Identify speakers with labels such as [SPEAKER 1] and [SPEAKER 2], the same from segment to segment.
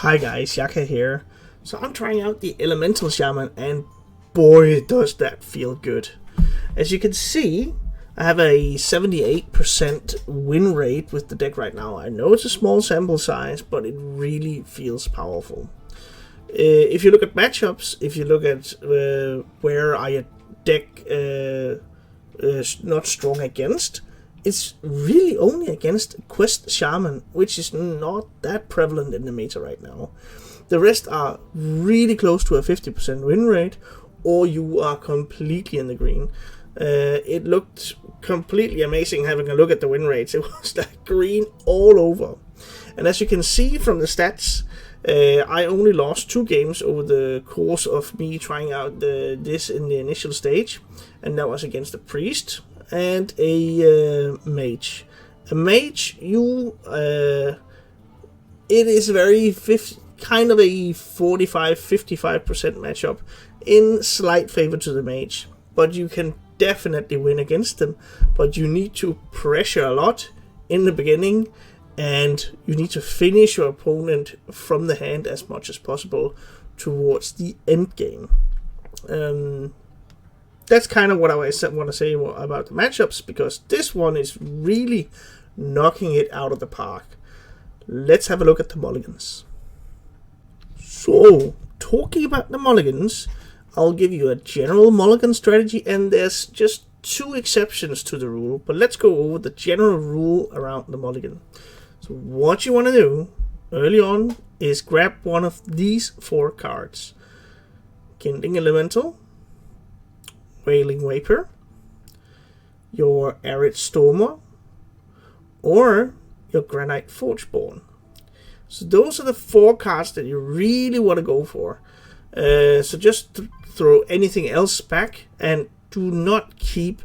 [SPEAKER 1] Hi guys, Yacca here. So I'm trying out the Elemental Shaman and boy does that feel good. As you can see, I have a 78% win rate with the deck right now. I know it's a small sample size, but it really feels powerful. If you look at matchups, if you look at where a deck not strong against, it's really only against Quest Shaman, which is not that prevalent in the meta right now. The rest are really close to a 50% win rate, or you are completely in the green. It looked completely amazing having a look at the win rates. It was like green all over. And as you can see from the stats, I only lost 2 games over the course of me trying out this in the initial stage, and that was against a priest and a mage. A mage, it is very kind of a 45-55% matchup in slight favor to the mage, but you can definitely win against them. But you need to pressure a lot in the beginning, and you need to finish your opponent from the hand as much as possible towards the end game. That's kind of what I want to say about the matchups, because this one is really knocking it out of the park. Let's have a look at the mulligans. So, talking about the mulligans, I'll give you a general mulligan strategy, and there's just 2 exceptions to the rule, but let's go over the general rule around the mulligan. So what you want to do early on is grab one of these 4 cards: Kindling Elemental, Wailing Vapor, your Arid Stormer, or your Granite Forgeborn. So those are the 4 cards that you really want to go for. So just throw anything else back, and do not keep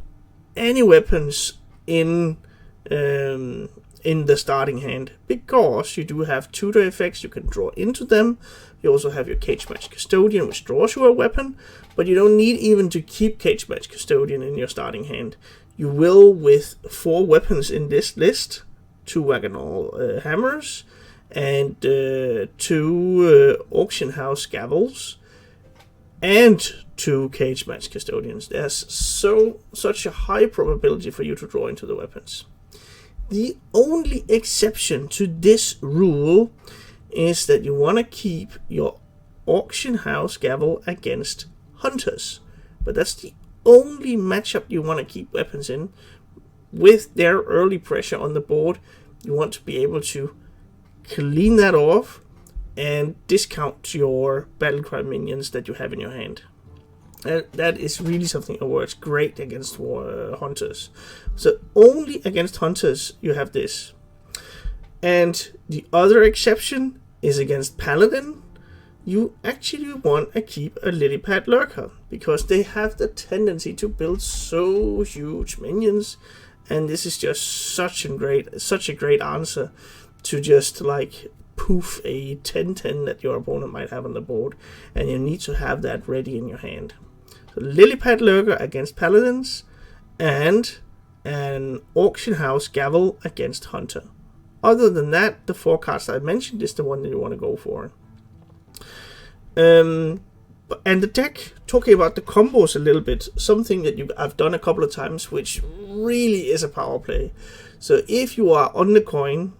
[SPEAKER 1] any weapons in the starting hand, because you do have tutor effects you can draw into them. You also have your Cage Match Custodian, which draws you a weapon, but you don't need even to keep Cage Match Custodian in your starting hand. You will with 4 weapons in this list: 2 Wagonal hammers and 2 auction house gavels and 2 Cage Match Custodians. There's such a high probability for you to draw into the weapons. The only exception to this rule is that you want to keep your auction house gavel against hunters, but that's the only matchup you want to keep weapons in. With their early pressure on the board, you want to be able to clean that off and discount your battlecry minions that you have in your hand. That is really something that works great against hunters. So only against hunters you have this. And the other exception is against paladin. You actually want to keep a lily pad lurker, because they have the tendency to build so huge minions, and this is just such a great answer to just like poof a 10-10 that your opponent might have on the board, and you need to have that ready in your hand. So lily pad lurker against paladins, and an auction house gavel against hunter. Other than that, the 4 cards I mentioned is the one that you want to go for. And the deck, talking about the combos a little bit, something that I've done a couple of times, which really is a power play. So if you are on the coin,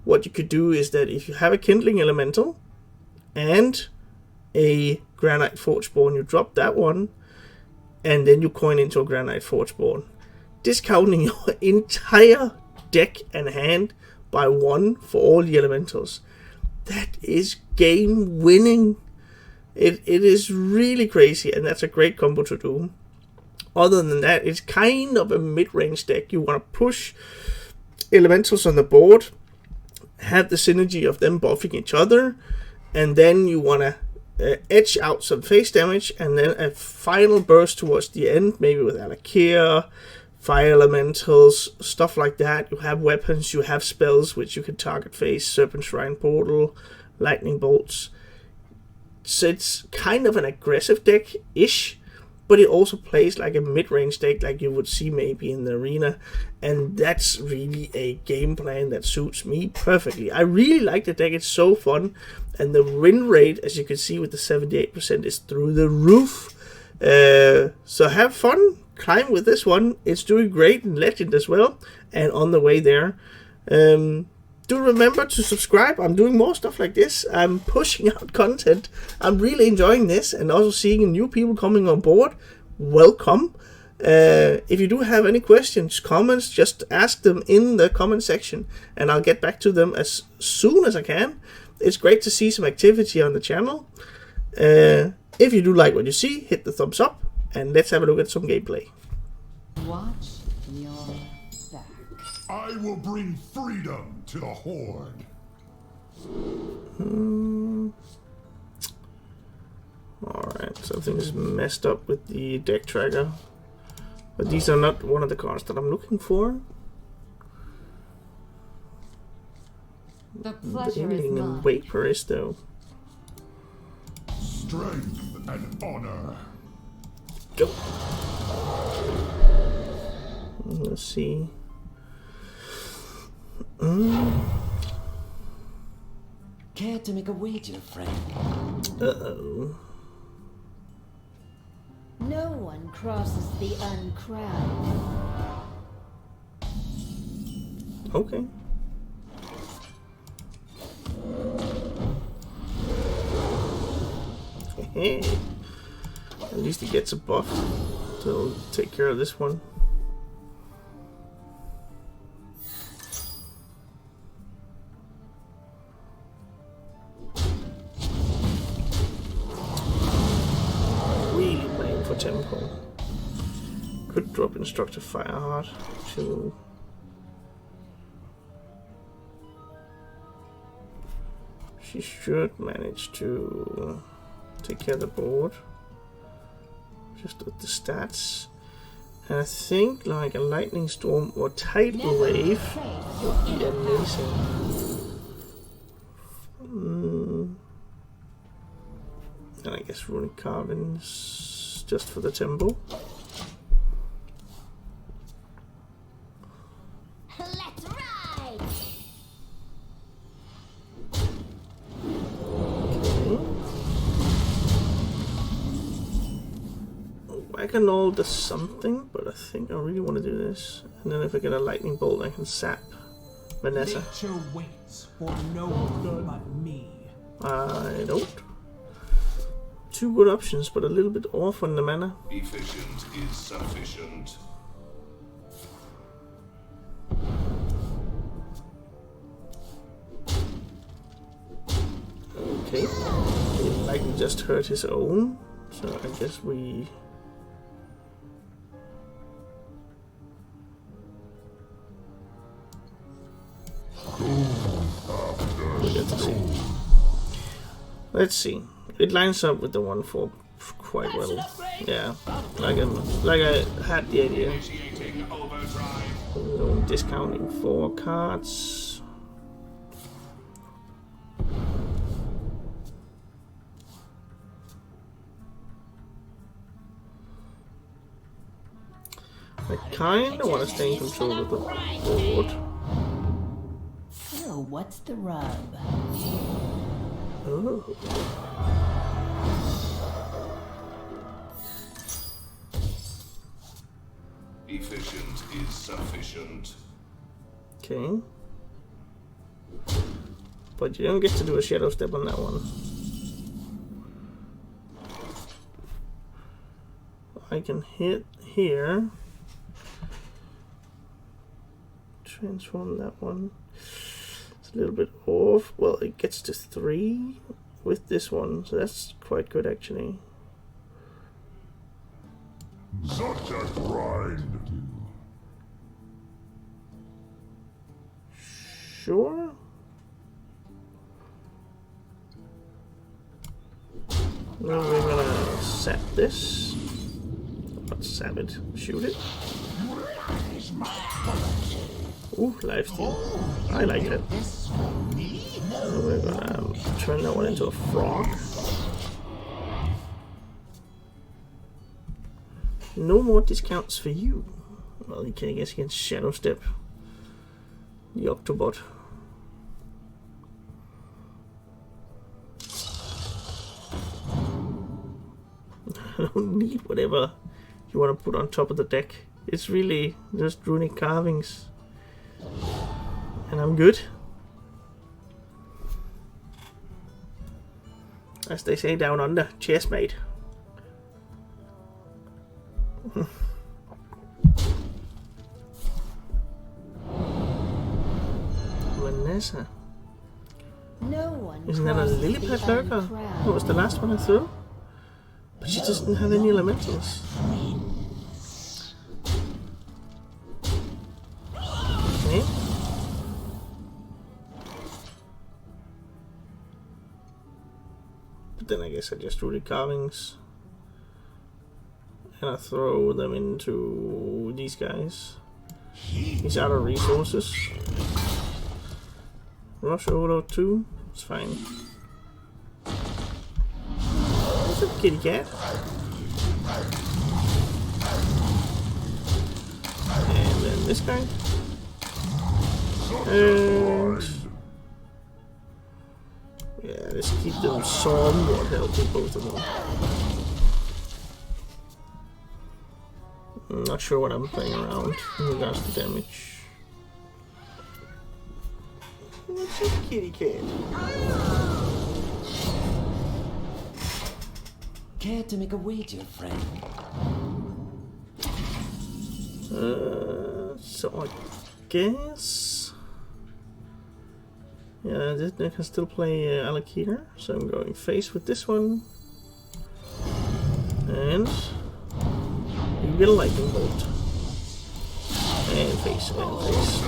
[SPEAKER 1] what you could do is that if you have a Kindling Elemental and a Granite Forgeborn, you drop that one, and then you coin into a Granite Forgeborn, discounting your entire deck and hand by 1 for all the elementals. That is game winning. It is really crazy, and that's a great combo to do. Other than that, it's kind of a mid-range deck. You want to push elementals on the board, have the synergy of them buffing each other, and then you want to edge out some face damage, and then a final burst towards the end, maybe with Alakir, fire elementals, stuff like that. You have weapons, you have spells which you can target face: Serpent Shrine Portal, Lightning Bolts. So it's kind of an aggressive deck-ish, but but it also plays like a mid-range deck like you would see maybe in the arena, and that's really a game plan that suits me perfectly. I really like the deck, it's so fun, and the win rate, as you can see with the 78%, is through the roof. So have fun, climb with this one. It's doing great in Legend as well, and on the way there. Do remember to subscribe. I'm doing more stuff like this. I'm pushing out content. I'm really enjoying this, and also seeing new people coming on board. Welcome. If you do have any questions, comments, just ask them in the comment section, and I'll get back to them as soon as I can. It's great to see some activity on the channel. If you do like what you see, hit the thumbs up, and let's have a look at some gameplay.
[SPEAKER 2] Watch your back.
[SPEAKER 3] I will bring freedom to the Horde.
[SPEAKER 1] Alright, something is messed up with the deck tracker. But these are not one of the cards that I'm looking for.
[SPEAKER 2] The pleasure is
[SPEAKER 1] Bailing
[SPEAKER 2] mine.
[SPEAKER 1] and Vapor is though.
[SPEAKER 3] Strength and honor.
[SPEAKER 1] Go. Let's see.
[SPEAKER 4] Care to make a wager, friend?
[SPEAKER 1] Uh-oh.
[SPEAKER 2] No one crosses the uncrowned.
[SPEAKER 1] Okay. At least he gets a buff to take care of this one. Really playing for tempo. Could drop Instructor Fireheart to. She should manage to take care of the board. Just with the stats. And I think like a lightning storm or tidal wave would be amazing. And I guess runic carvings just for the tempo.
[SPEAKER 2] Let's ride!
[SPEAKER 1] Wagonall does something, but I think I really want to do this. And then if I get a lightning bolt, I can sap Vanessa.
[SPEAKER 5] Nature waits for no one but me.
[SPEAKER 1] I don't. Two good options, but a little bit off on the mana.
[SPEAKER 3] Efficient is sufficient.
[SPEAKER 1] Okay. Like we just hurt his own, so I guess we. Let's see. It lines up with the 1/4 quite well. Yeah, like I had the idea. So discounting 4 cards. I kinda want to stay in control of the board.
[SPEAKER 2] So what's the rub?
[SPEAKER 1] Oh.
[SPEAKER 3] Efficient is sufficient.
[SPEAKER 1] Okay. But you don't get to do a shadow step on that one. I can hit here. Transform that one. It's a little bit off. Well, it gets to 3 with this one, so that's quite good actually.
[SPEAKER 3] Such a grind.
[SPEAKER 1] Sure. Now we're gonna sap this. Not sap it, shoot it. Ooh, lifesteal. I like it. So we're gonna turn that one into a frog. No more discounts for you. Well, you can, I guess, against Shadow Step. The Octobot. I don't need whatever you want to put on top of the deck. It's really just runic carvings. And I'm good. As they say down under, chessmate. Vanessa.
[SPEAKER 2] No one
[SPEAKER 1] Isn't that a
[SPEAKER 2] crosses
[SPEAKER 1] lily
[SPEAKER 2] the
[SPEAKER 1] pad lurker?
[SPEAKER 2] uncrowned.
[SPEAKER 1] That was the last one I threw. But she doesn't have any elementals. Okay. But then I guess I just do the carvings. And I throw them into these guys. He's out of resources. Rush Overload 2. It's fine. What's up, kitty cat? And then this guy. And yeah, let's keep them somewhat healthy, both of them. I'm not sure what I'm playing around in regards to damage. What's up, kitty cat?
[SPEAKER 4] Care to make a wager, friend?
[SPEAKER 1] So I guess. Yeah, I can still play Allocator, so I'm going face with this one. And you get a lightning bolt. And face, and face.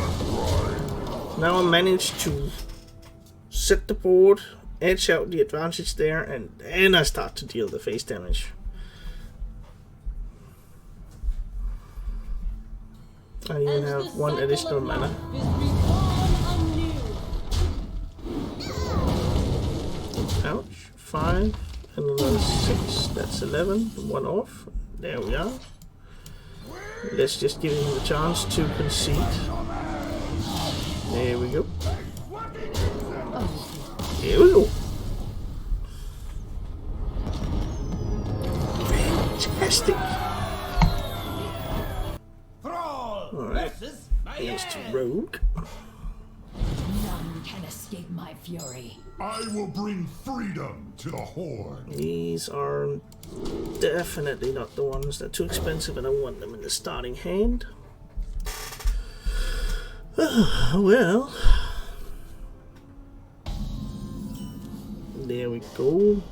[SPEAKER 1] Now I managed to set the board, edge out the advantage there, and then I start to deal the face damage. I even have one additional mana. Ouch. 5 and another 6. That's 11. 1 off. There we are. Let's just give him the chance to concede. There we go. Here we go. Fantastic. Alright. Here's to Rogue.
[SPEAKER 2] None can escape my fury.
[SPEAKER 3] I will bring freedom to the Horde.
[SPEAKER 1] These are definitely not the ones that are too expensive, and I want them in the starting hand. Well, there we go.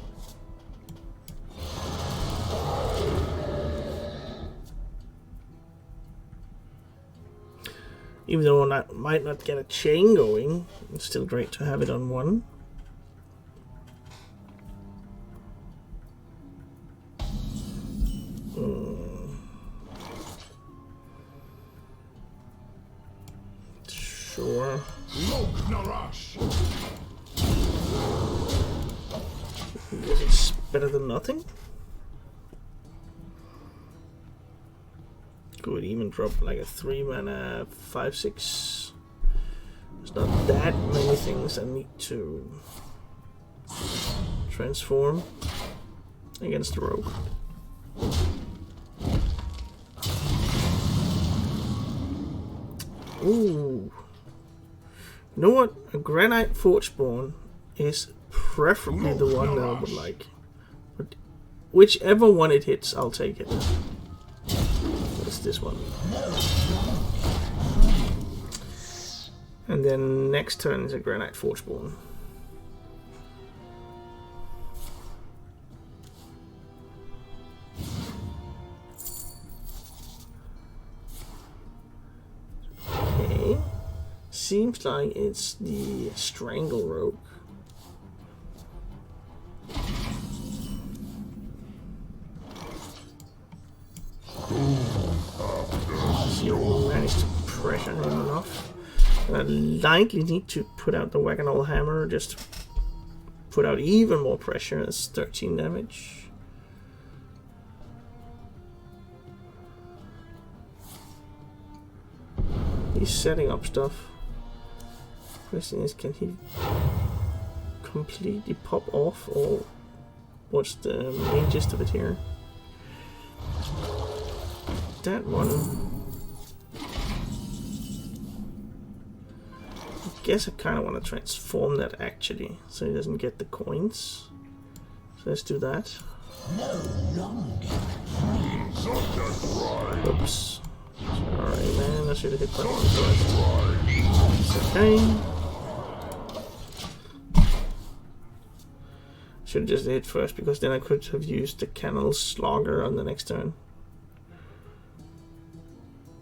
[SPEAKER 1] Even though I might not get a chain going, it's still great to have it on one. Sure. Guess it's better than nothing. Could even drop like a 3 mana 5/6. There's not that many things I need to transform against the rogue. Ooh. You know what? A Granite Forgeborn is preferably the one that I would like. But whichever one it hits, I'll take it. It's this one. And then next turn is a Granite Forgeborn. Okay. Seems like it's the Strangle Rogue. So managed to pressure him enough. I likely need to put out the Wagonall Hammer, just to put out even more pressure. That's 13 damage. He's setting up stuff. Question is, can he completely pop off, or what's the main gist of it here? That one. I guess I kind of want to transform that actually, so he doesn't get the coins. So let's do that. Oops. Sorry, man. I should have hit that one first. It's okay. Should have just hit first, because then I could have used the Kennel Slogger on the next turn.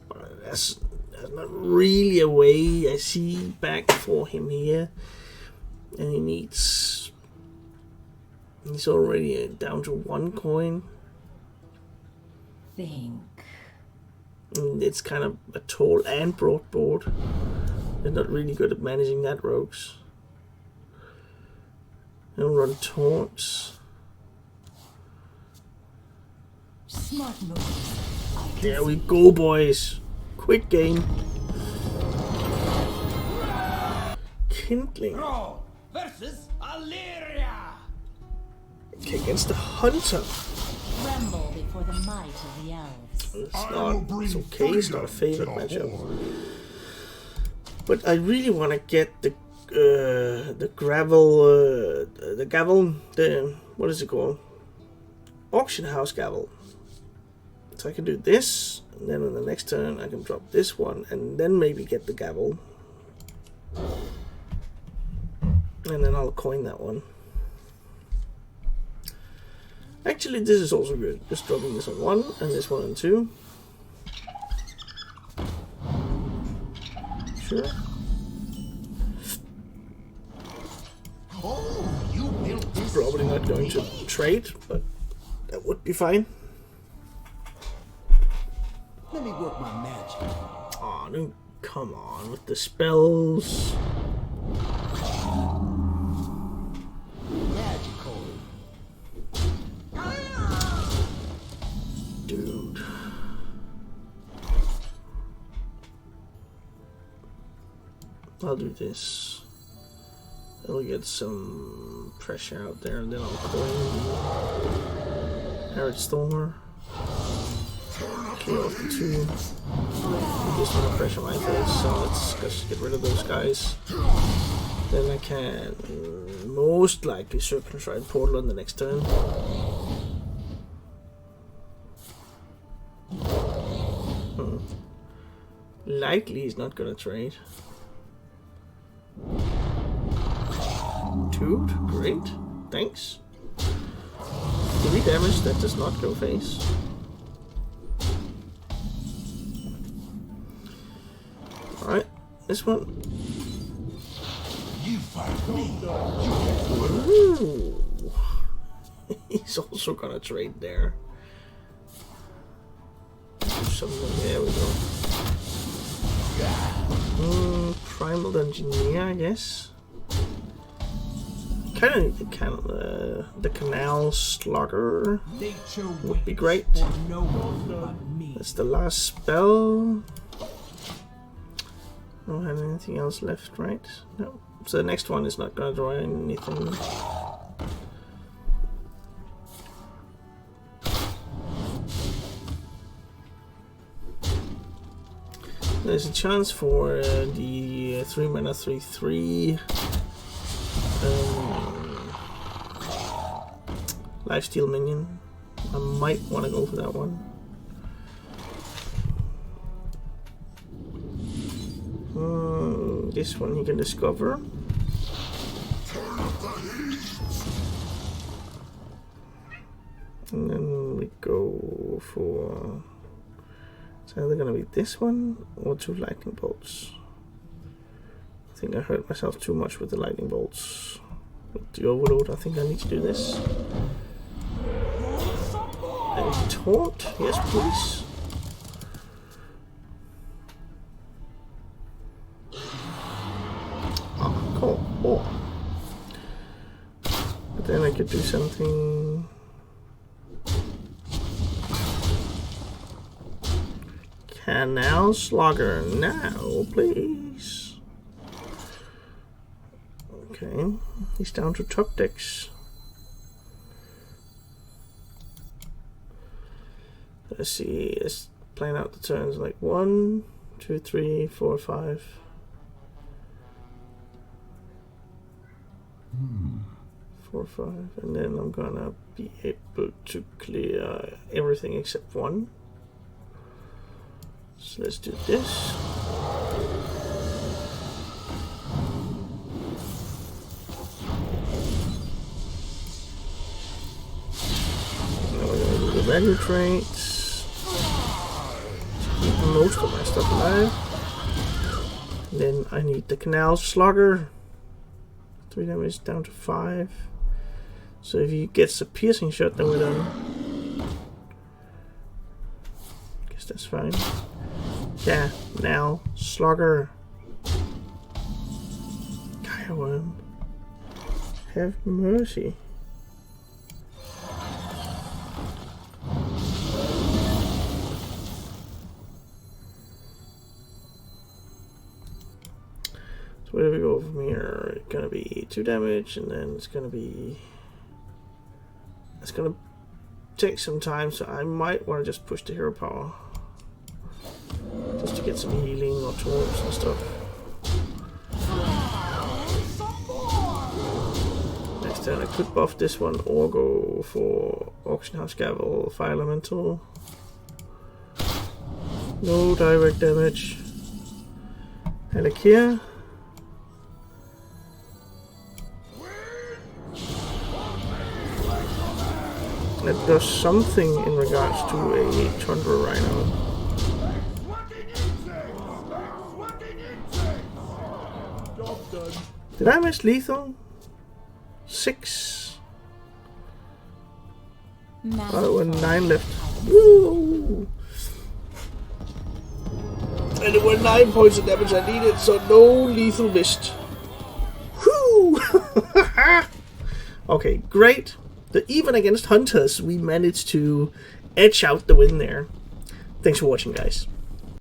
[SPEAKER 1] But that's not really a way I see back for him here. And he needs... He's already down to 1 coin.
[SPEAKER 2] Think.
[SPEAKER 1] And it's kind of a tall and broad board. They're not really good at managing that, rogues. They don't run taunts.
[SPEAKER 2] Smart move.
[SPEAKER 1] There we go, boys. Quick game. Kindling.
[SPEAKER 4] Versus Illyria.
[SPEAKER 1] Okay, against the Hunter.
[SPEAKER 2] Tremble before the might of the elves.
[SPEAKER 1] It's not. It's okay. It's not a favorite matchup. But I really want to get the gravel, the gavel, the what is it called? Auction house gavel. So I can do this, and then on the next turn I can drop this one, and then maybe get the gavel, and then I'll coin that one. Actually, this is also good. Just dropping this on 1 and this one on 2. Sure. Probably not going to trade, but that would be fine.
[SPEAKER 4] Let me work my magic.
[SPEAKER 1] Oh, no, come on with the spells.
[SPEAKER 4] Magical.
[SPEAKER 1] Dude. I'll do this. I'll get some pressure out there, and then I'll coin Hearthstone. Clear off the 2. I just want to pressure my face, so let's just get rid of those guys. Then I can most likely Serpentine Portal on the next turn. Likely he's not gonna trade. Dude, great. Thanks. 3 damage, that does not go face. Alright, this one.
[SPEAKER 3] You fight me.
[SPEAKER 1] Ooh. He's also gonna trade there. Do something, there we go. Primal Engineer, I guess. Kind of the Canal Slugger would be great. That's the last spell. Don't have anything else left, right? No. So the next one is not gonna draw anything. There's a chance for the 3 mana 3/3 lifesteal minion. I might want to go for that one. This one he can discover. And then we go for... It's either gonna be this one or 2 lightning bolts. I think I hurt myself too much with the lightning bolts. With the overload, I think I need to do this. And taunt, yes please. Oh, cool. Oh. But then I could do something. Canal Slugger now, please. Okay, he's down to top decks. Let's see, let's plan out the turns like 1, 2, 3, 4, 5. 4, 5, and then I'm gonna be able to clear everything except 1. So let's do this. Now we're gonna do the value trades. Keep most of my stuff alive. And then I need the Canal Slugger. 3 damage down to 5. So if he gets a piercing shot, then we're done. Guess that's fine. Yeah, now Slugger. Gaia Worm. Have mercy. So where do we go from here? It's gonna be 2 damage, and then it's gonna be. It's gonna take some time, so I might want to just push the hero power. Just to get some healing or taunts and stuff. Next turn I could buff this one or go for Auction House Gavel, Fire Elemental. No direct damage. Helikia. That does something in regards to a Tundra Rhino. Did I miss lethal? 6. Oh, and 9 left. Woo! And it were 9 points of damage I needed, so no lethal missed. Whoo! Okay, great. Even against hunters, we managed to edge out the win there. Thanks for watching, guys.